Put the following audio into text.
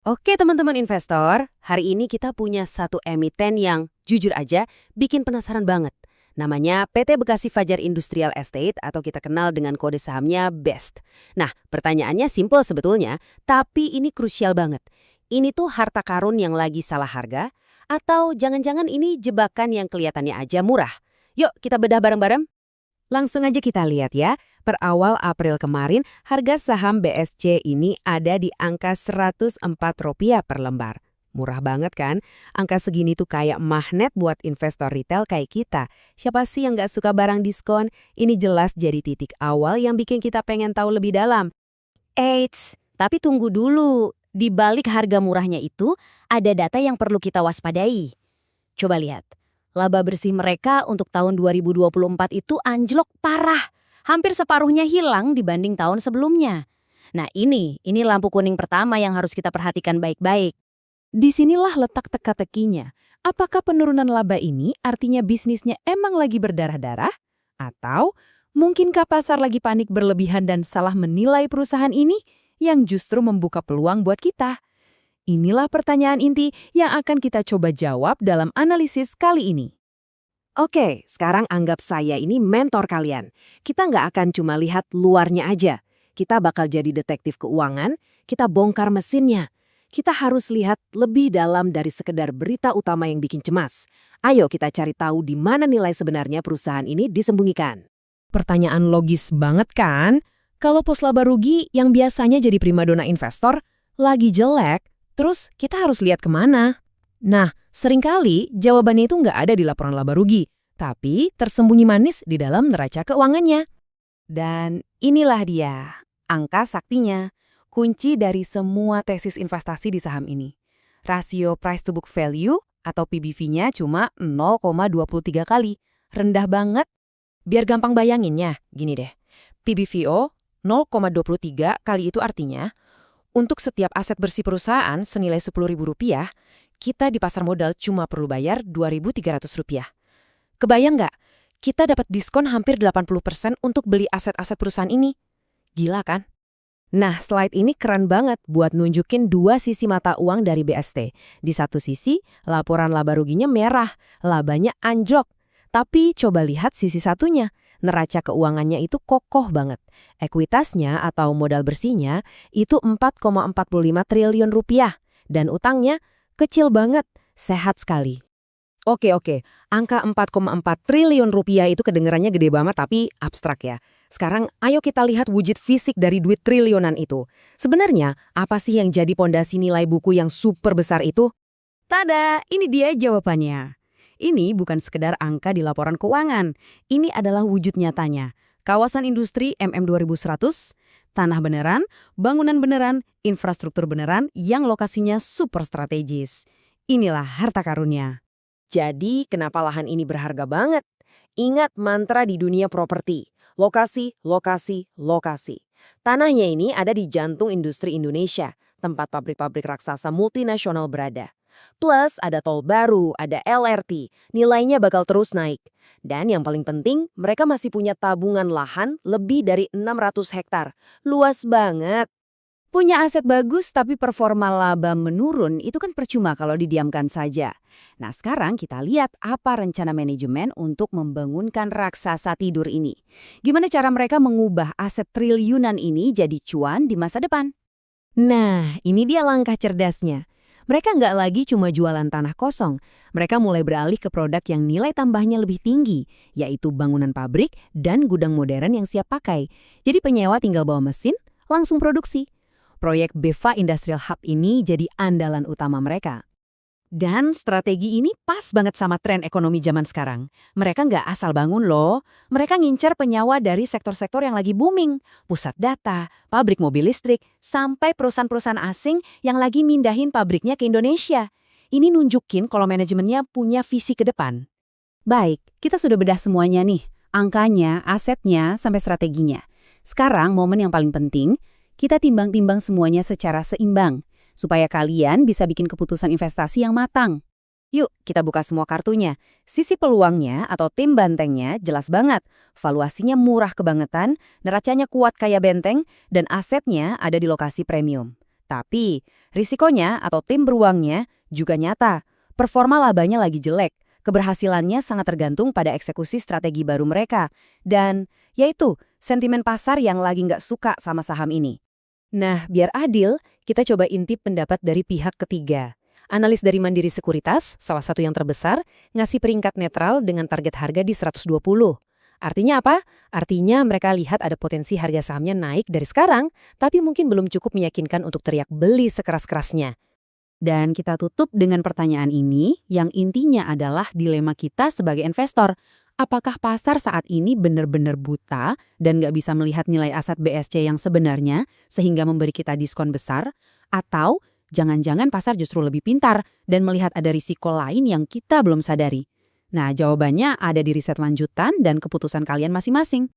Oke teman-teman investor, hari ini kita punya satu emiten yang jujur aja bikin penasaran banget. Namanya PT Bekasi Fajar Industrial Estate atau kita kenal dengan kode sahamnya BEST. Nah, pertanyaannya simple sebetulnya, tapi ini krusial banget. Ini tuh harta karun yang lagi salah harga? Atau jangan-jangan ini jebakan yang kelihatannya aja murah? Yuk kita bedah bareng-bareng. Langsung aja kita lihat ya. Per awal April kemarin, harga saham BSC ini ada di angka Rp104 per lembar. Murah banget kan? Angka segini tuh kayak magnet buat investor retail kayak kita. Siapa sih yang nggak suka barang diskon? Ini jelas jadi titik awal yang bikin kita pengen tahu lebih dalam. Eits, tapi tunggu dulu. Di balik harga murahnya itu, ada data yang perlu kita waspadai. Coba lihat, laba bersih mereka untuk tahun 2024 itu anjlok parah. Hampir separuhnya hilang dibanding tahun sebelumnya. Nah ini lampu kuning pertama yang harus kita perhatikan baik-baik. Disinilah letak teka-tekinya. Apakah penurunan laba ini artinya bisnisnya emang lagi berdarah-darah? Atau mungkinkah pasar lagi panik berlebihan dan salah menilai perusahaan ini yang justru membuka peluang buat kita? Inilah pertanyaan inti yang akan kita coba jawab dalam analisis kali ini. Oke, sekarang anggap saya ini mentor kalian. Kita nggak akan cuma lihat luarnya aja. Kita bakal jadi detektif keuangan, kita bongkar mesinnya. Kita harus lihat lebih dalam dari sekedar berita utama yang bikin cemas. Ayo kita cari tahu di mana nilai sebenarnya perusahaan ini disembunyikan. Pertanyaan logis banget kan? Kalau pos laba rugi yang biasanya jadi primadona investor, lagi jelek, terus kita harus lihat kemana? Nah, seringkali jawabannya itu nggak ada di laporan laba rugi, tapi tersembunyi manis di dalam neraca keuangannya. Dan inilah dia, angka saktinya, kunci dari semua tesis investasi di saham ini. Rasio price to book value atau PBV-nya cuma 0,23 kali. Rendah banget. Biar gampang bayanginnya, gini deh. PBVO 0,23 kali itu artinya, untuk setiap aset bersih perusahaan senilai Rp10.000, kita di pasar modal cuma perlu bayar Rp2.300. Kebayang nggak? Kita dapat diskon hampir 80% untuk beli aset-aset perusahaan ini. Gila kan? Nah, slide ini keren banget buat nunjukin dua sisi mata uang dari BST. Di satu sisi, laporan laba ruginya merah, labanya anjlok. Tapi coba lihat sisi satunya, neraca keuangannya itu kokoh banget. Ekuitasnya atau modal bersihnya itu Rp4,45 triliun dan utangnya kecil banget, sehat sekali. Oke, angka Rp4,4 triliun itu kedengarannya gede banget tapi abstrak ya. Sekarang ayo kita lihat wujud fisik dari duit triliunan itu. Sebenarnya apa sih yang jadi pondasi nilai buku yang super besar itu? Tada, ini dia jawabannya. Ini bukan sekedar angka di laporan keuangan. Ini adalah wujud nyatanya. Kawasan industri MM2100, tanah beneran, bangunan beneran, infrastruktur beneran yang lokasinya super strategis. Inilah harta karunnya. Jadi, kenapa lahan ini berharga banget? Ingat mantra di dunia properti. Lokasi, lokasi, lokasi. Tanahnya ini ada di jantung industri Indonesia, tempat pabrik-pabrik raksasa multinasional berada. Plus ada tol baru, ada LRT, nilainya bakal terus naik. Dan yang paling penting, mereka masih punya tabungan lahan lebih dari 600 hektar. Luas banget. Punya aset bagus tapi performa laba menurun itu kan percuma kalau didiamkan saja. Nah sekarang kita lihat apa rencana manajemen untuk membangunkan raksasa tidur ini. Gimana cara mereka mengubah aset triliunan ini jadi cuan di masa depan? Nah ini dia langkah cerdasnya. Mereka nggak lagi cuma jualan tanah kosong. Mereka mulai beralih ke produk yang nilai tambahnya lebih tinggi, yaitu bangunan pabrik dan gudang modern yang siap pakai. Jadi penyewa tinggal bawa mesin, langsung produksi. Proyek BEFA Industrial Hub ini jadi andalan utama mereka. Dan strategi ini pas banget sama tren ekonomi zaman sekarang. Mereka nggak asal bangun loh. Mereka ngincer penyewa dari sektor-sektor yang lagi booming. Pusat data, pabrik mobil listrik, sampai perusahaan-perusahaan asing yang lagi mindahin pabriknya ke Indonesia. Ini nunjukin kalau manajemennya punya visi ke depan. Baik, kita sudah bedah semuanya nih. Angkanya, asetnya, sampai strateginya. Sekarang momen yang paling penting, kita timbang-timbang semuanya secara seimbang, supaya kalian bisa bikin keputusan investasi yang matang. Yuk, kita buka semua kartunya. Sisi peluangnya atau tim bantengnya jelas banget. Valuasinya murah kebangetan, neracanya kuat kayak benteng, dan asetnya ada di lokasi premium. Tapi, risikonya atau tim beruangnya juga nyata. Performa labanya lagi jelek, keberhasilannya sangat tergantung pada eksekusi strategi baru mereka. Dan, yaitu, sentimen pasar yang lagi nggak suka sama saham ini. Nah, biar adil, kita coba intip pendapat dari pihak ketiga. Analis dari Mandiri Sekuritas, salah satu yang terbesar, ngasih peringkat netral dengan target harga di 120. Artinya apa? Artinya mereka lihat ada potensi harga sahamnya naik dari sekarang, tapi mungkin belum cukup meyakinkan untuk teriak beli sekeras-kerasnya. Dan kita tutup dengan pertanyaan ini, yang intinya adalah dilema kita sebagai investor. Apakah pasar saat ini benar-benar buta dan nggak bisa melihat nilai aset BSC yang sebenarnya sehingga memberi kita diskon besar? Atau jangan-jangan pasar justru lebih pintar dan melihat ada risiko lain yang kita belum sadari? Nah, jawabannya ada di riset lanjutan dan keputusan kalian masing-masing.